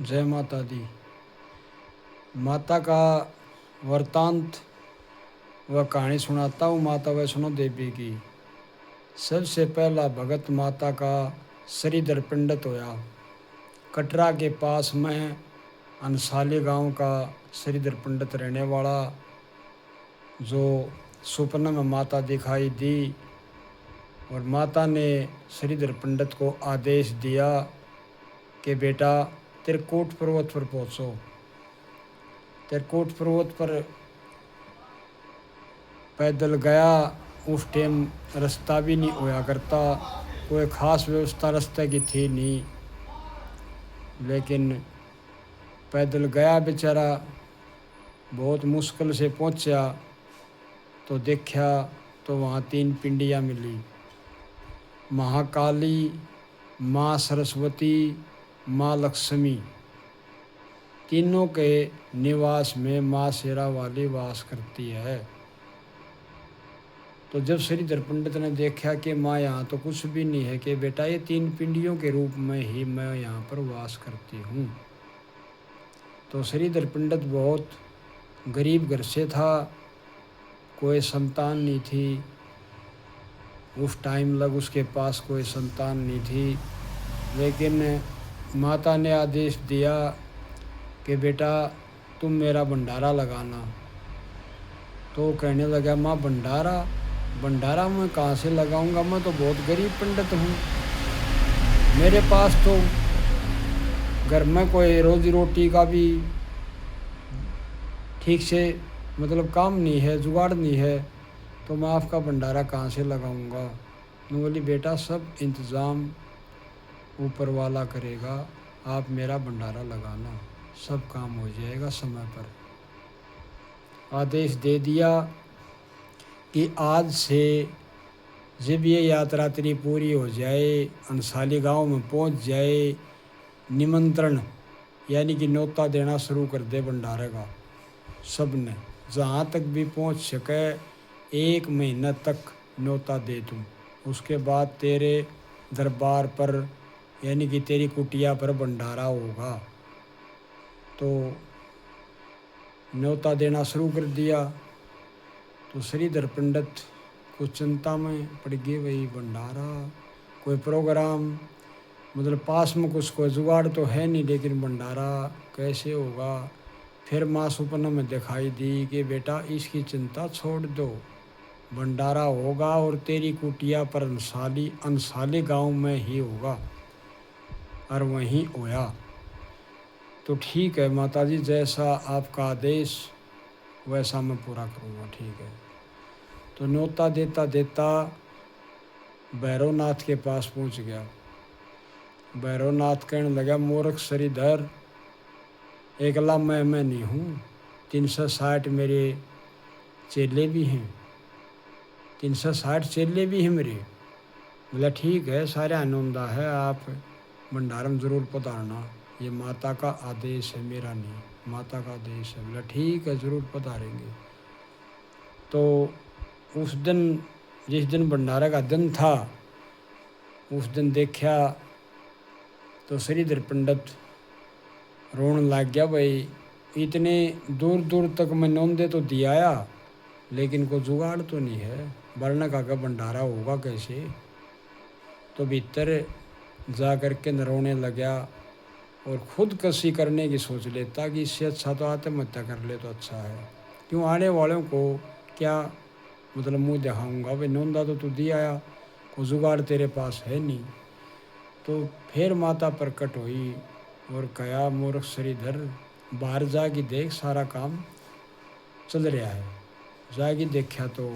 जय माता दी। माता का वृतांत व कहानी सुनाता हूँ माता वैष्णो देवी की। सबसे पहला भगत माता का श्रीधर पंडित होया। कटरा के पास में अंसाली गांव का श्रीधर पंडित रहने वाला, जो स्वप्न में माता दिखाई दी और माता ने श्रीधर पंडित को आदेश दिया कि बेटा त्रिकूट पर्वत पर पहुँचो। त्रिकूट पर्वत पर पैदल गया। उस टाइम रास्ता भी नहीं होया करता, कोई ख़ास व्यवस्था रास्ते की थी नहीं, लेकिन पैदल गया बेचारा। बहुत मुश्किल से पहुंचा तो देखा तो वहाँ 3 पिंडियाँ मिली। महाकाली, माँ सरस्वती, माँ लक्ष्मी, तीनों के निवास में माँ शेरा वाली वास करती है। तो जब श्रीधर पंडित ने देखा कि माँ यहाँ तो कुछ भी नहीं है, कि बेटा ये 3 पिंडियों के रूप में ही मैं यहाँ पर वास करती हूँ। तो श्रीधर पंडित बहुत गरीब घर से था, कोई संतान नहीं थी। उस टाइम लग उसके पास कोई संतान नहीं थी, लेकिन माता ने आदेश दिया कि बेटा तुम मेरा भंडारा लगाना। तो कहने लगा माँ भंडारा मैं कहाँ से लगाऊंगा, मैं तो बहुत गरीब पंडित हूँ, मेरे पास तो घर में कोई रोजी रोटी का भी ठीक से मतलब काम नहीं है, जुगाड़ नहीं है, तो मैं आपका भंडारा कहाँ से लगाऊंगा। मैं बोली बेटा सब इंतज़ाम ऊपर वाला करेगा, आप मेरा भंडारा लगाना, सब काम हो जाएगा समय पर। आदेश दे दिया कि आज से जब ये यात्रा तेरी पूरी हो जाए, अंसाली गांव में पहुंच जाए, निमंत्रण यानी कि न्योता देना शुरू कर दे भंडारे का। सब ने जहाँ तक भी पहुंच सके 1 महीना तक न्योता दे दूँ, उसके बाद तेरे दरबार पर यानी कि तेरी कुटिया पर भंडारा होगा। तो न्योता देना शुरू कर दिया। तो श्रीधर पंडित कुछ चिंता में पड़ गए, वही भंडारा कोई प्रोग्राम मतलब पास में कुछ कोई जुगाड़ तो है नहीं, लेकिन भंडारा कैसे होगा। फिर माँ स्वप्न में दिखाई दी कि बेटा इसकी चिंता छोड़ दो, भंडारा होगा और तेरी कुटिया पर अंसाली गांव में ही होगा। और वहीं होया। तो ठीक है माता जी, जैसा आपका आदेश वैसा मैं पूरा करूँगा, ठीक है। तो न्योता देता देता भैरवनाथ के पास पहुँच गया। भैरवनाथ कहने लगा मूर्ख श्रीधर, एकला मैं नहीं हूँ, 360 मेरे चेले भी हैं, 360 चेले भी हैं मेरे। बोला ठीक है, सारे आनंदा है, आप भंडारम ज़रूर पधारना, ये माता का आदेश है, मेरा नहीं, माता का आदेश है। बोला ठीक है, ज़रूर पधारेंगे। तो उस दिन जिस दिन भंडारा का दिन था, उस दिन देखा तो श्रीधर पंडित रोने लग गया। भाई इतने दूर दूर तक मैं नौंदे तो दिया आया, लेकिन कोई जुगाड़ तो नहीं है, वरना का भंडारा होगा कैसे। तो भीतर जा कर के रोने लगा और खुदकशी करने की सोच लेता कि इससे अच्छा तो आत्महत्या कर ले तो अच्छा है। क्यों आने वालों को क्या मतलब मुँह दिखाऊंगा, भाई नौंदा तो तू दिया आया, कोई जुगाड़ तेरे पास है नहीं। तो फिर माता प्रकट हुई और कहा मूर्ख श्रीधर, बाहर जाके देख, सारा काम चल रहा है। जाके देखा तो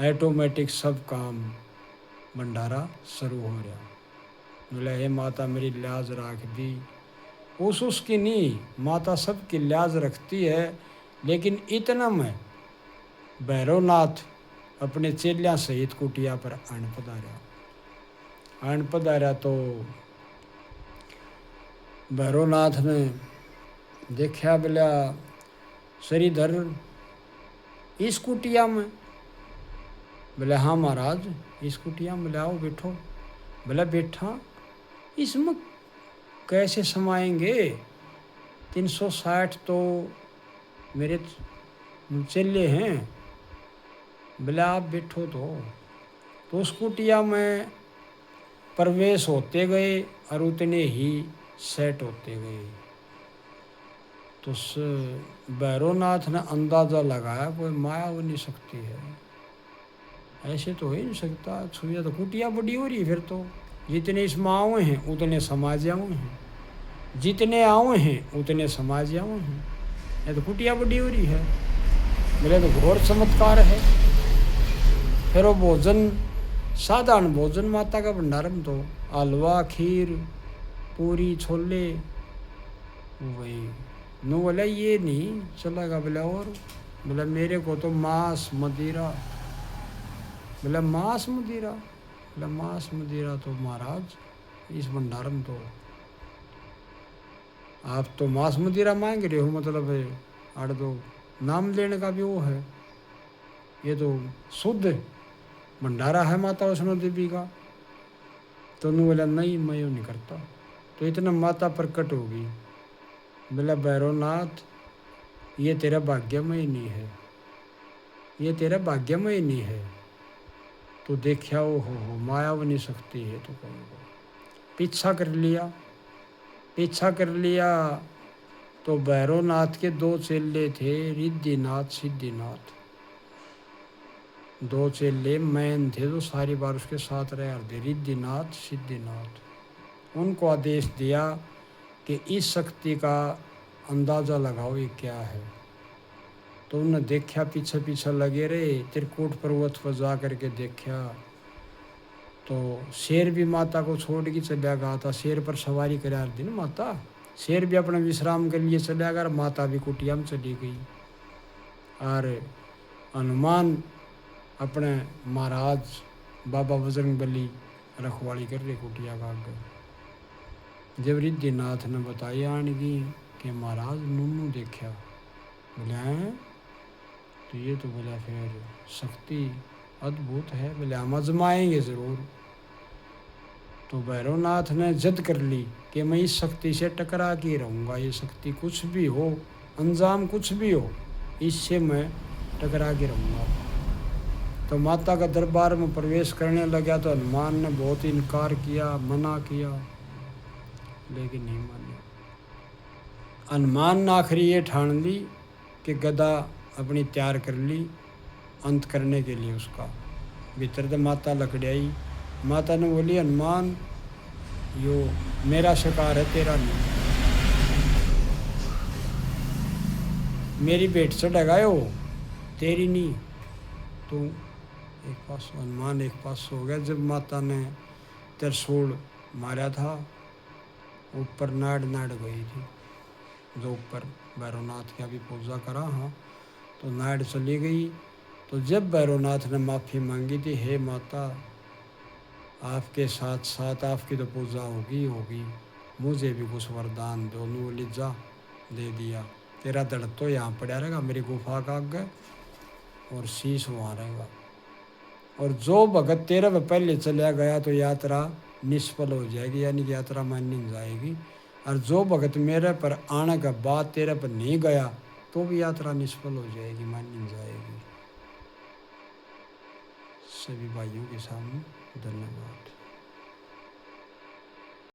ऑटोमेटिक सब काम भंडारा शुरू हो रहा। बोला हे माता मेरी लाज रख दी। उसकी नहीं, माता सबकी लाज रखती है, लेकिन इतना मैं भैरवनाथ अपने चेलियां सहित कुटिया पर आन पधारा। तो भैरवनाथ ने देखा, बोला श्रीधर इस कुटिया में। बोले हाँ महाराज इस कुटिया में, लाओ बैठो। बोला बैठा, इसमें कैसे समाएंगे? 360 तो मेरे चेले हैं। बोले आप बैठो तो उस कुटिया में प्रवेश होते गए और उतने ही सेट होते गए। तो उस भैरवनाथ ने अंदाज़ा लगाया कोई माया हो नहीं सकती है, ऐसे तो हो ही नहीं सकता। छुया तो कुटिया बड़ी हो रही, फिर तो जितने इसमें आवे हैं उतने समाज आवे हैं, जितने आवे हैं उतने समाज आवे हैं, ये तो कुटिया बड़ी हो रही है। मेरे तो घोर चमत्कार है। फिर वो भोजन, साधारण भोजन माता का भंडारम, तो हलवा, खीर, पूरी, छोले, वही नो बोला ये नहीं चलेगा। बोला और बोला मेरे को तो मांस मदिरा। बोला मांस मदिरा? बोला मांस मदिरा तो महाराज इस भंडारम तो आप तो मांस मदिरा मांग रहे हो, मतलब आड़ दो नाम लेने का भी वो है, ये तो शुद्ध भंडारा है माता वैष्णो देवी का। तो उन्होंने बोला नहीं मैं यूँ नहीं करता। तो इतना माता प्रकट होगी। बोला भैरवनाथ ये तेरा भाग्यमय नहीं है, ये तेरा भाग्यमय नहीं है। तो देखा ओ हो माया बनी सकती है तो कहोगे। पीछा कर लिया, पीछा कर लिया। तो भैरवनाथ के दो चेले थे, रिद्धिनाथ सिद्धिनाथ। दो चेले मैन थे जो सारी बार उसके साथ रहे थे, रिद्धिनाथ सिद्धिनाथ। उनको आदेश दिया कि इस शक्ति का अंदाज़ा लगाओ ये क्या है। तो उन्होंने देखा, पीछे पीछे लगे रहे, त्रिकूट पर्वत पर जा करके देखा तो शेर भी माता को छोड़ के चला गया था। शेर पर सवारी करा दी ना माता, शेर भी अपना विश्राम के लिए चला गया, माता भी कुटिया में चली गई। और हनुमान अपने महाराज बाबा बजरंगबली रखवाली कर रहे कुटिया का आगे। जब रिद्धिनाथ ने बताया आनगी कि महाराज नूनू देखा। बोले हैं? तो ये तो बोला फिर शक्ति अद्भुत है। बोले हम आजमाएंगे ज़रूर। तो भैरवनाथ ने जिद कर ली कि मैं इस शक्ति से टकरा के रहूँगा, ये शक्ति कुछ भी हो, अंजाम कुछ भी हो, इससे मैं टकरा के रहूँगा। तो माता का दरबार में प्रवेश करने लगा तो हनुमान ने बहुत इनकार किया, मना किया, लेकिन नहीं माना। हनुमान ने आखिरी ये ठान ली कि गदा अपनी तैयार कर ली अंत करने के लिए उसका। भीतर तो माता लकड़ियाई। माता ने बोली हनुमान यो मेरा शिकार है, तेरा नहीं। मेरी भेंट चढ़ेगा यो, तेरी नहीं। तो एक पास हनुमान एक पास हो गया। जब माता ने त्रिशूल मारा था, ऊपर नाड़ नाड़ गई थी, जो ऊपर भैरवनाथ की अभी पूजा करा, हाँ, तो नाड़ चली गई। तो जब भैरवनाथ ने माफ़ी मांगी थी, हे माता आपके साथ साथ आपकी तो पूजा होगी, मुझे भी कुछ वरदान दो। बोली जा, दे दिया। तेरा दर्द तो यहाँ पड़ा रहेगा मेरी गुफा का आगे, और शीश वहाँ रहेगा। और जो भगत तेरे पे पहले चला गया तो यात्रा निष्फल हो जाएगी, यानी कि यात्रा मानी नहीं जाएगी। और जो भगत मेरे पर आने के बाद तेरे पर नहीं गया तो भी यात्रा निष्फल हो जाएगी, मानी नहीं जाएगी। सभी भाइयों के सामने